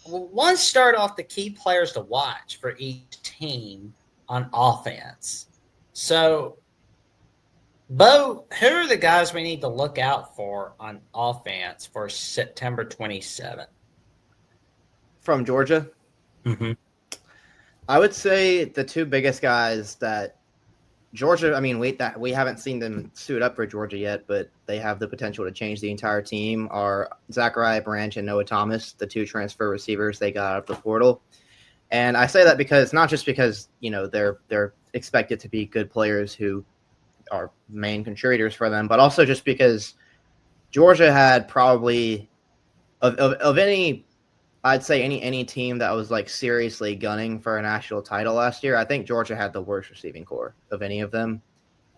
Well, let's start off the key players to watch for each team on offense. So, Bo, who are the guys we need to look out for on offense for September 27th? From Georgia, Mm-hmm. I would say the two biggest guys that Georgia. I mean, we haven't seen them suit up for Georgia yet, but they have the potential to change the entire team. Are Zachariah Branch and Noah Thomas, the two transfer receivers they got out of the portal. And I say that because not just because they're expected to be good players who are main contributors for them, but also just because Georgia had probably of any, I'd say any team that was like seriously gunning for a national title last year. I think Georgia had the worst receiving core of any of them.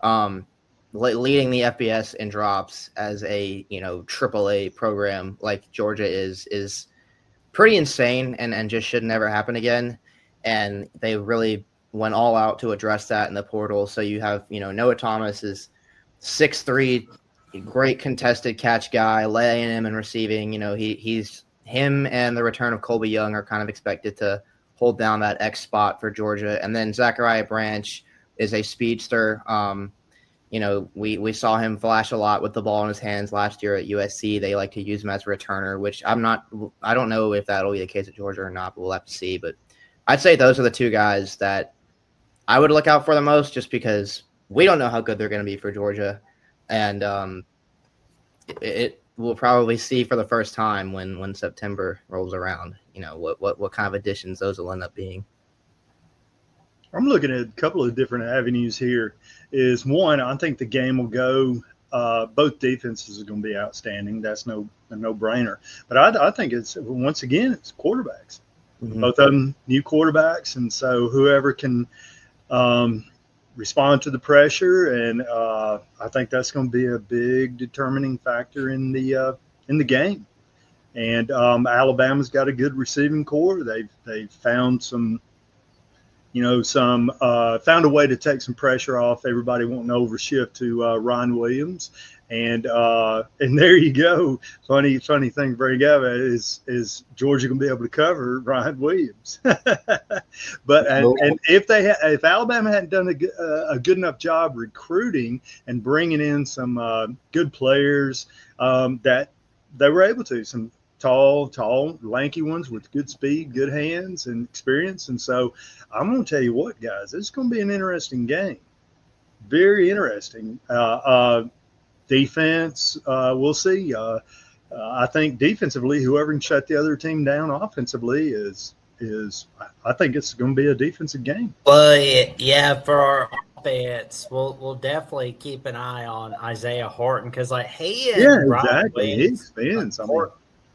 Um, Leading the FBS in drops as a AAA program like Georgia is pretty insane and just should never happen again. And they really went all out to address that in the portal. So you have Noah Thomas is 6'3", great contested catch guy, laying him and receiving. He's him and the return of Colby Young are kind of expected to hold down that X spot for Georgia. And then Zachariah Branch is a speedster. We saw him flash a lot with the ball in his hands last year at USC. They like to use him as a returner, which I don't know if that'll be the case at Georgia or not, but we'll have to see. But I'd say those are the two guys that I would look out for the most, just because we don't know how good they're going to be for Georgia. And it we'll probably see for the first time when September rolls around, what kind of additions those will end up being. I'm looking at a couple of different avenues here. Is one, I think the game will go. Both defenses are going to be outstanding. That's a no-brainer. But I think it's once again it's quarterbacks. Mm-hmm. Both of them new quarterbacks, and so whoever can respond to the pressure, and I think that's going to be a big determining factor in the game. And Alabama's got a good receiving core. They've found some. Found a way to take some pressure off everybody wanting to overshift to Ryan Williams, and there you go. Funny thing to bring up is Georgia gonna be able to cover Ryan Williams? But and if Alabama hadn't done a good enough job recruiting and bringing in some good players, that they were able to some tall, lanky ones with good speed, good hands, and experience. And so I'm going to tell you what, guys, it's going to be an interesting game. Very interesting. Defense, we'll see. I think defensively, whoever can shut the other team down offensively is I think it's going to be a defensive game. Well, yeah, for our offense, we'll definitely keep an eye on Isaiah Horton because he and Ryan Williams, he expands.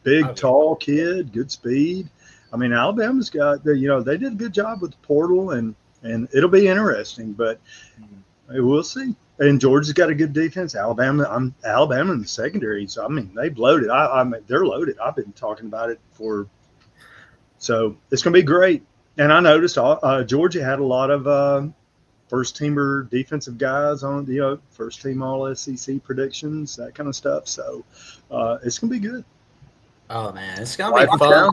Big, tall kid, good speed. I mean, Alabama's got they did a good job with the portal, and it'll be interesting, but we'll see. And Georgia's got a good defense. Alabama in the secondary. So I mean, they've loaded. They're loaded. I've been talking about it so it's going to be great. And I noticed Georgia had a lot of first teamer defensive guys on first team All SEC predictions, that kind of stuff. So it's going to be good. Oh man, it's gonna be fun.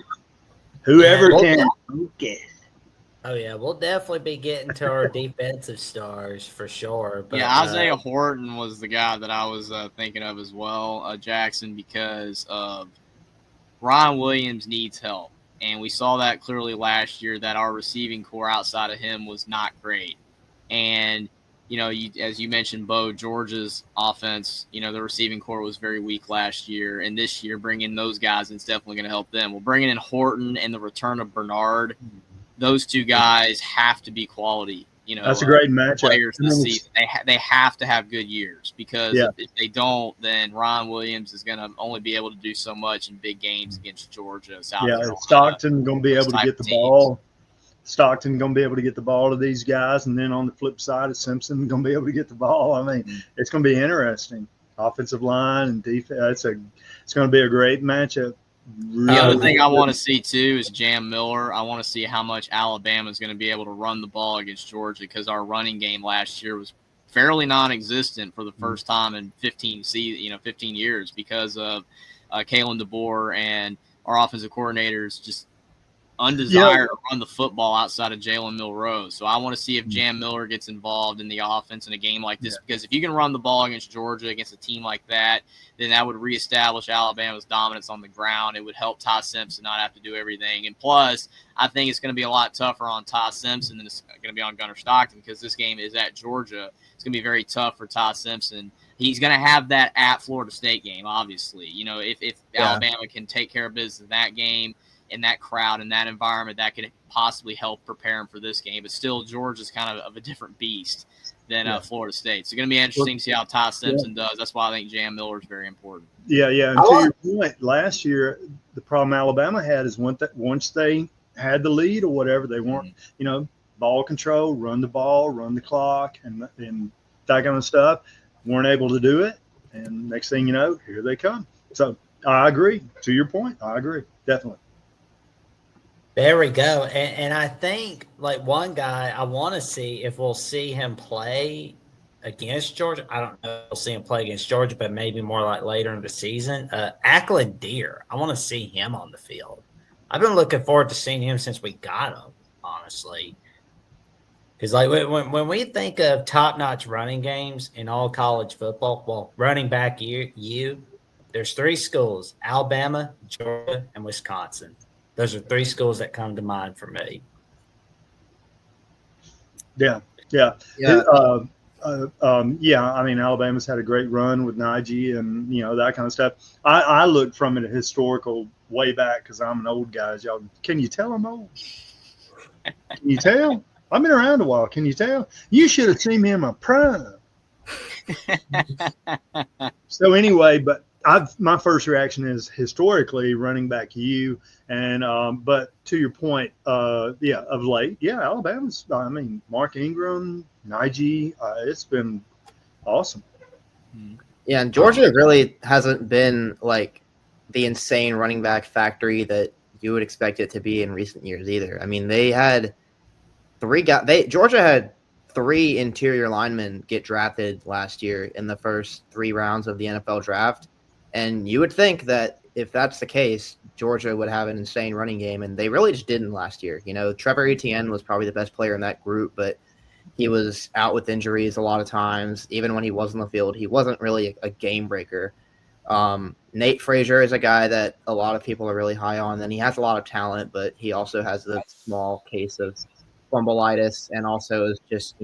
Whoever can focus. Oh yeah, we'll definitely be getting to our defensive stars for sure. But, yeah, Isaiah Horton was the guy that I was thinking of as well, Jackson, because Ryan Williams needs help, and we saw that clearly last year that our receiving core outside of him was not great, and. As you mentioned, Bo, Georgia's offense, the receiving core was very weak last year. And this year, bringing those guys in is definitely going to help them. Well, bringing in Horton and the return of Bernard, those two guys have to be quality. That's a great matchup. Players this season. They have to have good years because if they don't, then Ryan Williams is going to only be able to do so much in big games against Georgia, South Carolina. Stockton going to be able to get the ball. Stockton going to be able to get the ball to these guys, and then on the flip side, is Simpson going to be able to get the ball? I mean, it's going to be interesting. Offensive line and defense. It's going to be a great matchup. The other thing I want to see too is Jam Miller. I want to see how much Alabama is going to be able to run the ball against Georgia because our running game last year was fairly non-existent for the first time in 15 years because of Kalen DeBoer and our offensive coordinators just undesired to run the football outside of Jalen Milroe. So I want to see if Jam Miller gets involved in the offense in a game like this, because if you can run the ball against Georgia, against a team like that, then that would reestablish Alabama's dominance on the ground. It would help Ty Simpson not have to do everything. And plus, I think it's going to be a lot tougher on Ty Simpson than it's going to be on Gunnar Stockton, because this game is at Georgia. It's going to be very tough for Ty Simpson. He's going to have that at Florida State game, obviously. If Alabama can take care of business in that game, in that crowd, in that environment, that could possibly help prepare him for this game. But still, Georgia's kind of a different beast than Florida State. So it's going to be interesting to see how Ty Simpson does. That's why I think Jam Miller is very important. Yeah. And to your point, last year, the problem Alabama had is once they had the lead or whatever, they weren't, ball control, run the ball, run the clock, and that kind of stuff. Weren't able to do it. And next thing you know, here they come. So I agree. To your point, I agree. Definitely. There we go. And I think, like, one guy I want to see if we'll see him play against Georgia. I don't know if we'll see him play against Georgia, but maybe more like later in the season. Ackland Deer. I want to see him on the field. I've been looking forward to seeing him since we got him, honestly. Because, like, when we think of top-notch running games in all college football, well, running back there's 3 schools, Alabama, Georgia, and Wisconsin. Those are 3 schools that come to mind for me. Yeah. I mean, Alabama's had a great run with Najee and, that kind of stuff. I look from it a historical way back because I'm an old guy. Y'all, can you tell I'm old? Can you tell? I've been around a while. Can you tell? You should have seen me in my prime. So anyway, but my first reaction is historically running back but to your point, of late, Alabama's. I mean, Mark Ingram, Najee, it's been awesome. Yeah, and Georgia really hasn't been like the insane running back factory that you would expect it to be in recent years either. I mean, they had Georgia had 3 interior linemen get drafted last year in the first 3 rounds of the NFL draft. And you would think that if that's the case, Georgia would have an insane running game, and they really just didn't last year. Trevor Etienne was probably the best player in that group, but he was out with injuries a lot of times. Even when he was on the field, he wasn't really a game breaker. Nate Frazier is a guy that a lot of people are really high on, and he has a lot of talent, but he also has a small case of fumbleitis, and also is just,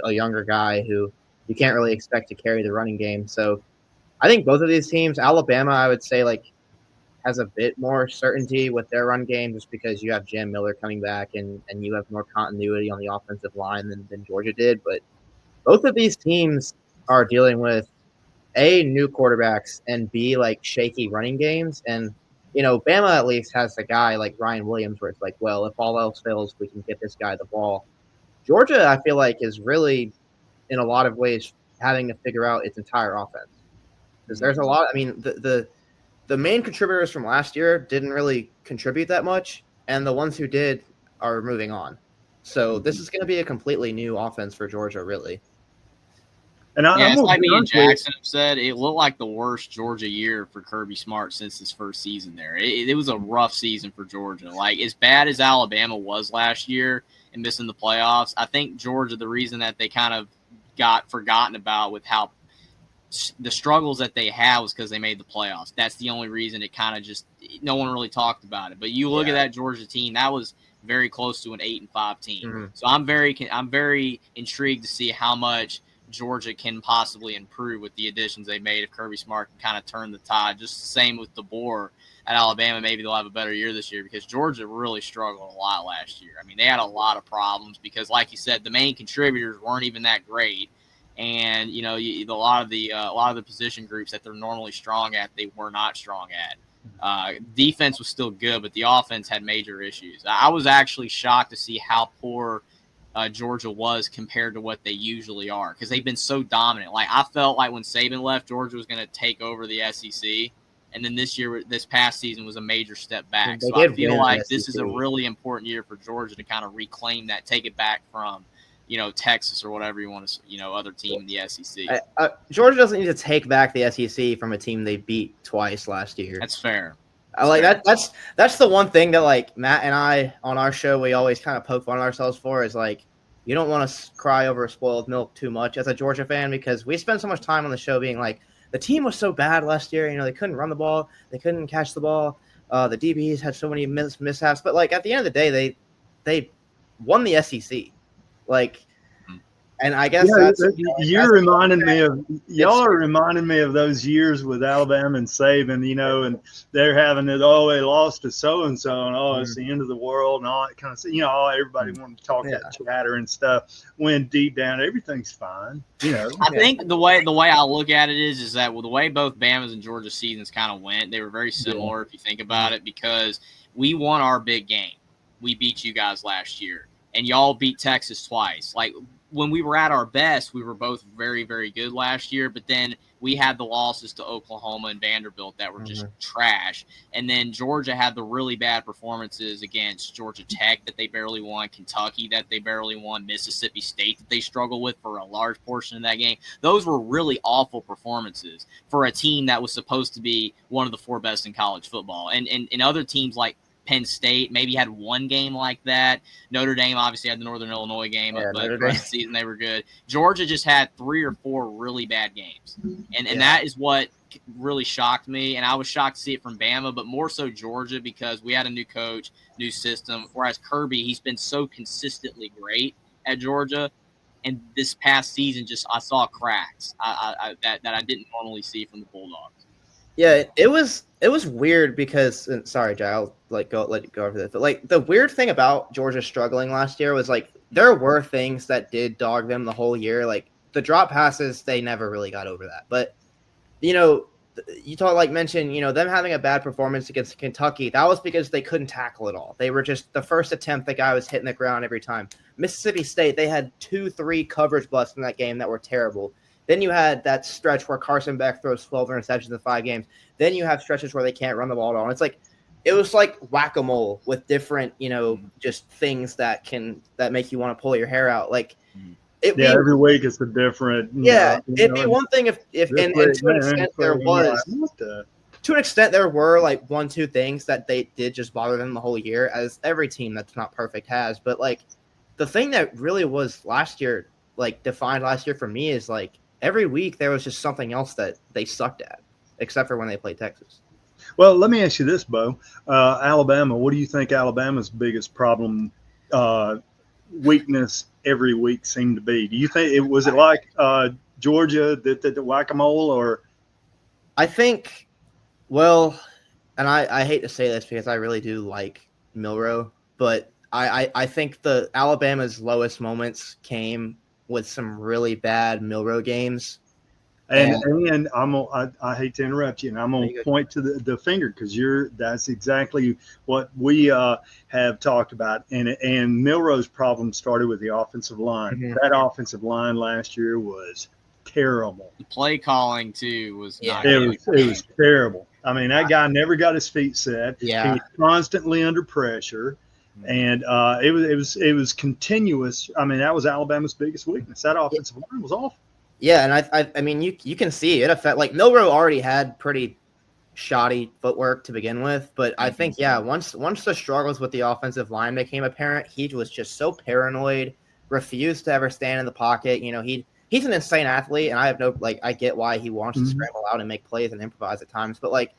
a younger guy who you can't really expect to carry the running game. So I think both of these teams, Alabama, I would say, has a bit more certainty with their run game just because you have Jam Miller coming back and you have more continuity on the offensive line than Georgia did. But both of these teams are dealing with, A, new quarterbacks, and B, shaky running games. And, Bama at least has a guy like Ryan Williams where it's like, well, if all else fails, we can get this guy the ball. Georgia, I feel like, is really, in a lot of ways, having to figure out its entire offense. Because there's a lot. I mean, the main contributors from last year didn't really contribute that much, and the ones who did are moving on. So this is going to be a completely new offense for Georgia, really. And it's like me and Jackson have said, it looked like the worst Georgia year for Kirby Smart since his first season there. It was a rough season for Georgia. Like, as bad as Alabama was last year and missing the playoffs, I think Georgia, the reason that they kind of got forgotten about with how the struggles that they had was because they made the playoffs. That's the only reason it kind of just – no one really talked about it. But you look at that Georgia team, that was very close to an 8-5 team. Mm-hmm. So I'm very intrigued to see how much – Georgia can possibly improve with the additions they made if Kirby Smart can kind of turn the tide. Just the same with DeBoer at Alabama. Maybe they'll have a better year this year because Georgia really struggled a lot last year. I mean, they had a lot of problems because, like you said, the main contributors weren't even that great. And, a lot of the position groups that they're normally strong at, they were not strong at. Defense was still good, but the offense had major issues. I was actually shocked to see how poor Georgia was compared to what they usually are because they've been so dominant. Like, I felt like when Saban left, Georgia was going to take over the SEC, and then this past season was a major step back. So I feel like this is a really important year for Georgia to kind of reclaim that, take it back from, Texas or whatever you want to, other team in the SEC. Georgia doesn't need to take back the SEC from a team they beat twice last year. That's fair. I like that. That's the one thing that like Matt and I on our show we always kind of poke fun at ourselves for is like you don't want to cry over spoiled milk too much as a Georgia fan because we spend so much time on the show being like the team was so bad last year. You know, they couldn't run the ball, they couldn't catch the ball. The DBs had so many mishaps, but like at the end of the day, they won the SEC. Like, and I guess Yeah, that's you're reminding me of y'all are it's- reminding me of those years with Alabama and Saban, you know, and they're having it. Oh, they lost to so and so, and oh, it's the end of the world, and all that kind of stuff. You know, everybody wanted to talk that chatter and stuff. When deep down, everything's fine. You know, I think the way I look at it is that the way both Bama's and Georgia seasons kind of went, they were very similar if you think about it, because we won our big game. We beat you guys last year, and y'all beat Texas twice. Like, when we were at our best, we were both very, very good last year, but then we had the losses to Oklahoma and Vanderbilt that were just trash. And then Georgia had the really bad performances against Georgia Tech that they barely won, Kentucky that they barely won, Mississippi State that they struggled with for a large portion of that game. Those were really awful performances for a team that was supposed to be one of the 4 best in college football. And other teams like Penn State maybe had one game like that. Notre Dame obviously had the Northern Illinois game, but the rest of the season they were good. Georgia just had 3 or 4 really bad games. And that is what really shocked me. And I was shocked to see it from Bama, but more so Georgia because we had a new coach, new system. Whereas Kirby, he's been so consistently great at Georgia. And this past season, I saw cracks that I didn't normally see from the Bulldogs. Yeah, it was weird because sorry, Jai, I'll let you go over this. But like the weird thing about Georgia struggling last year was like there were things that did dog them the whole year. Like the drop passes, they never really got over that. But you know, you mentioned, you know, them having a bad performance against Kentucky. That was because they couldn't tackle it all. They were just the first attempt, the guy was hitting the ground every time. Mississippi State, they had 2-3 coverage busts in that game that were terrible. Then you had that stretch where Carson Beck throws 12 interceptions in 5 games. Then you have stretches where they can't run the ball at all. And it's like it was like whack-a-mole with different, you know, just things that make you want to pull your hair out. Like every week it's a different. It'd be one thing if and to an extent there was to an extent there were like 1-2 things that they did just bother them the whole year, as every team that's not perfect has. But like the thing that really was last year, like defined last year for me, is like every week there was just something else that they sucked at, except for when they played Texas. Well, let me ask you this, Bo. Alabama, what do you think Alabama's biggest problem, weakness every week seemed to be? Do you think it was like Georgia, the whack-a-mole, or? I think, well, and I hate to say this because I really do like Milroe, but I think the Alabama's lowest moments came with some really bad Milroe games. And I hate to interrupt you, and I'm going to point to the finger because that's exactly what we have talked about. And Milroe's problem started with the offensive line. Mm-hmm. That offensive line last year was terrible. The play calling too was not it was terrible. I mean, that guy never got his feet set. Yeah. He was constantly under pressure. And it was continuous. I mean, that was Alabama's biggest weakness. That offensive line was awful. Yeah, and I mean, you can see it affect. Like Milroe already had pretty shoddy footwork to begin with, but I think once the struggles with the offensive line became apparent, he was just so paranoid, refused to ever stand in the pocket. You know, he's an insane athlete, and I have I get why he wants to scramble out and make plays and improvise at times, but like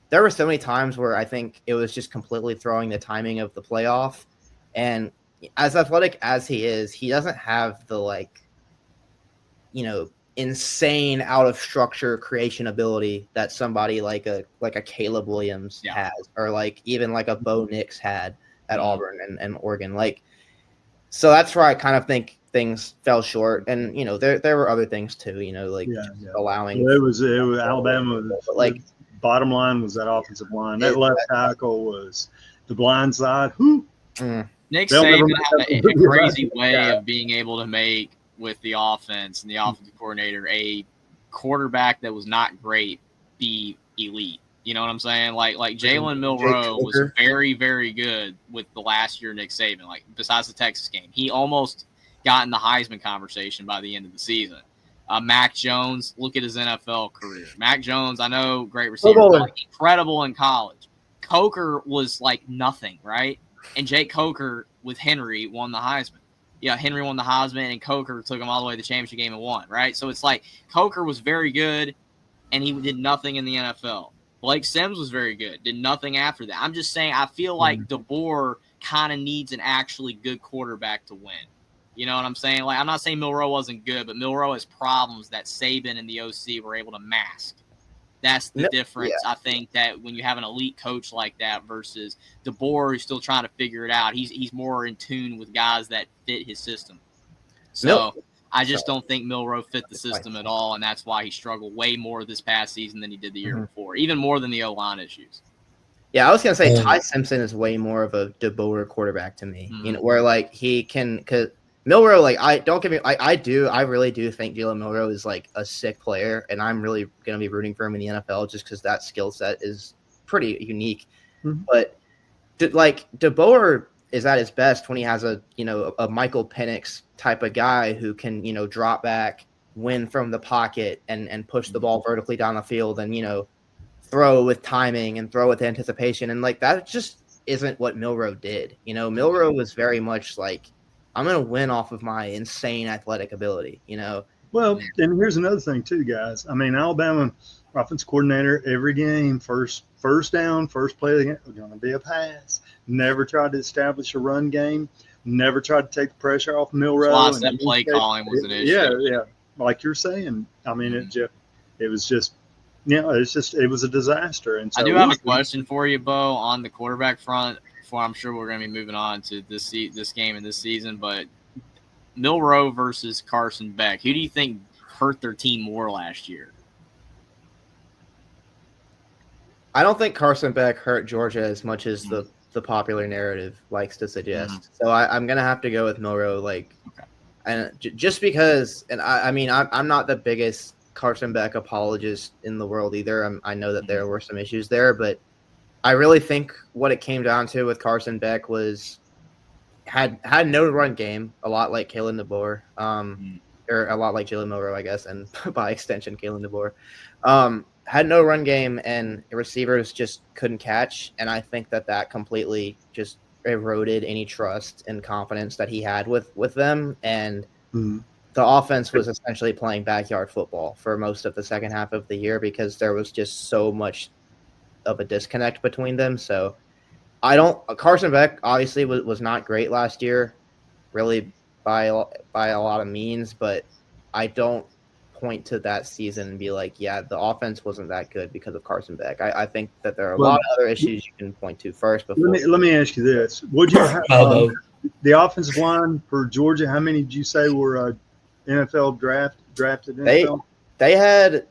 there were so many times where I think it was just completely throwing the timing of the play off. And as athletic as he is, he doesn't have the insane out of structure creation ability that somebody like a Caleb Williams has, or like even like a Bo Nix had at Auburn and Oregon. Like, so that's where I kind of think things fell short. And, you know, there were other things too, you know, like allowing. Well, it was Alabama. Like, bottom line was that offensive line. That left tackle was the blind side. Nick Saban had a crazy way of being able to make, with the offense and the offensive coordinator, a quarterback that was not great be elite. You know what I'm saying? Like Jalen Milroe was very, very good with the last year Nick Saban. Like, besides the Texas game, he almost got in the Heisman conversation by the end of the season. Mac Jones, look at his NFL career. Mac Jones, I know, great receiver, but incredible in college. Coker was like nothing, right? And Jake Coker with Henry won the Heisman. Yeah, Henry won the Heisman, and Coker took him all the way to the championship game and won, right? So it's like Coker was very good, and he did nothing in the NFL. Blake Sims was very good, did nothing after that. I'm just saying I feel like DeBoer kind of needs an actually good quarterback to win. You know what I'm saying? Like, I'm not saying Milroe wasn't good, but Milroe has problems that Saban and the OC were able to mask. That's the difference, I think, that when you have an elite coach like that versus DeBoer, who's still trying to figure it out. He's more in tune with guys that fit his system. So I just don't think Milroe fit the system at all, and that's why he struggled way more this past season than he did the year before, even more than the O-line issues. Yeah, I was gonna say Ty Simpson is way more of a DeBoer quarterback to me. You know, where like he can, because Milroe, like I really do think Jalen Milroe is like a sick player, and I'm really gonna be rooting for him in the NFL just because that skill set is pretty unique. But like DeBoer is at his best when he has a Michael Penix type of guy who can drop back, win from the pocket, and push the ball vertically down the field, and throw with timing and throw with anticipation, and like that just isn't what Milroe did. Milroe was very much like, I'm going to win off of my insane athletic ability, Well, and here's another thing too, guys. I mean, Alabama offense coordinator every game, first down, first play of the game, going to be a pass. Never tried to establish a run game. Never tried to take the pressure off Milroe. That's why I said play calling was an issue. Yeah, like you're saying. I mean, it was just, it was a disaster. And so I do have a question for you, Bo, on the quarterback front. Before I'm sure we're going to be moving on to this game and this season, but Milroe versus Carson Beck, who do you think hurt their team more last year? I don't think Carson Beck hurt Georgia as much as the popular narrative likes to suggest. So I'm going to have to go with Milroe, and just because, and I'm not the biggest Carson Beck apologist in the world either. I know that there were some issues there, but I really think what it came down to with Carson Beck was had no run game, a lot like Kalen DeBoer, or a lot like Jalen Milroe, I guess, and by extension, Kalen DeBoer. Had no run game, and receivers just couldn't catch, and I think that completely just eroded any trust and confidence that he had with them, and the offense was essentially playing backyard football for most of the second half of the year because there was just so much of a disconnect between them. So Carson Beck obviously was not great last year, really by a lot of means, but I don't point to that season and be like, yeah, the offense wasn't that good because of Carson Beck. I think that there are a lot of other issues you can point to first. Before let me ask you this: would you have the offensive line for Georgia? How many did you say were NFL drafted? NFL? They had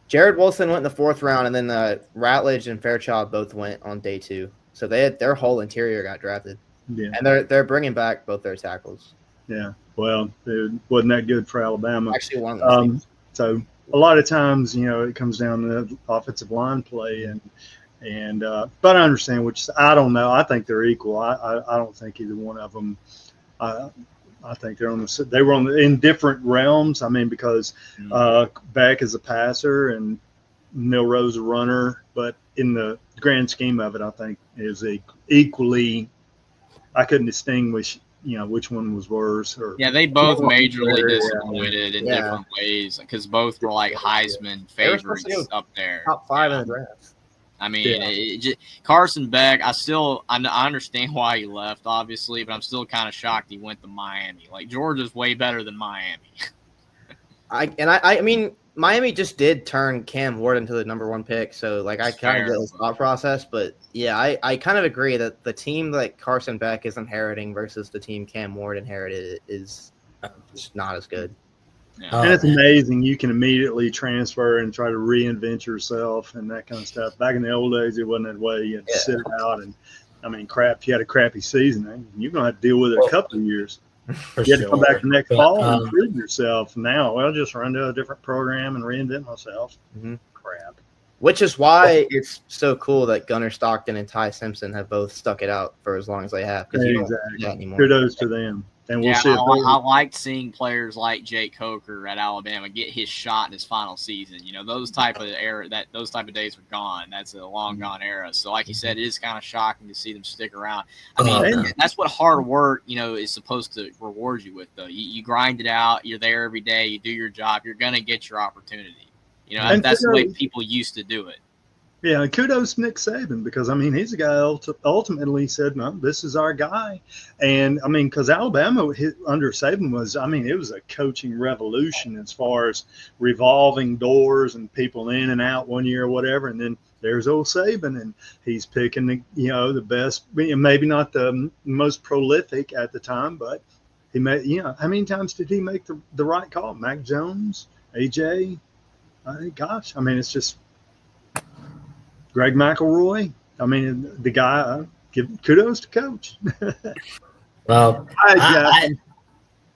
Jared Wilson went in the 4th round, and then Ratledge and Fairchild both went on day 2. So they had their whole interior got drafted. Yeah, and they're bringing back both their tackles. Yeah, well, it wasn't that good for Alabama. Actually, one of those so a lot of times, it comes down to offensive line play, and but I understand which I don't know. I think they're equal. I don't think either one of them. I think they were in different realms. I mean, because Beck is a passer and Milroe's a runner, but in the grand scheme of it, I think is equally. I couldn't distinguish, which one was worse. They both majorly disappointed in different ways because both were like Heisman favorites up there. Top 5 in the draft. I mean, Carson Beck, I understand why he left, obviously, but I'm still kind of shocked he went to Miami. Like, Georgia's way better than Miami. I mean, Miami just did turn Cam Ward into the number 1 pick, so, like, I kind of get his thought process. But, yeah, I kind of agree that the team that Carson Beck is inheriting versus the team Cam Ward inherited is just not as good. Yeah. And it's amazing. You can immediately transfer and try to reinvent yourself and that kind of stuff. Back in the old days, it wasn't that way. You had to sit it out. And, I mean, if you had a crappy season, you're going to have to deal with it a couple of years. You had to come back the next fall and prove yourself. Now, I'll just run to a different program and reinvent myself. Crap. Which is why it's so cool that Gunnar Stockton and Ty Simpson have both stuck it out for as long as they have. Exactly. Kudos to them. and we'll Yeah, see if I liked seeing players like Jake Coker at Alabama get his shot in his final season. You know, those type of days are gone. That's a long gone era. So, like you said, it is kind of shocking to see them stick around. I mean, that's what hard work, is supposed to reward you with. Though you grind it out, you're there every day, you do your job, you're gonna get your opportunity. And That's the way people used to do it. Yeah, kudos to Nick Saban because he's a guy ultimately said, "No, this is our guy," and because Alabama under Saban was, it was a coaching revolution as far as revolving doors and people in and out one year or whatever, and then there's old Saban, and he's picking the best, maybe not the most prolific at the time, but he made how many times did he make the right call? Mac Jones, AJ, gosh, it's just. Greg McElroy. The guy. Give kudos to coach. Well, Hi,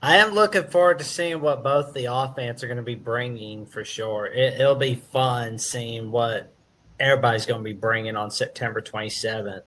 I am looking forward to seeing what both the offense are going to be bringing for sure. It'll be fun seeing what everybody's going to be bringing on September 27th.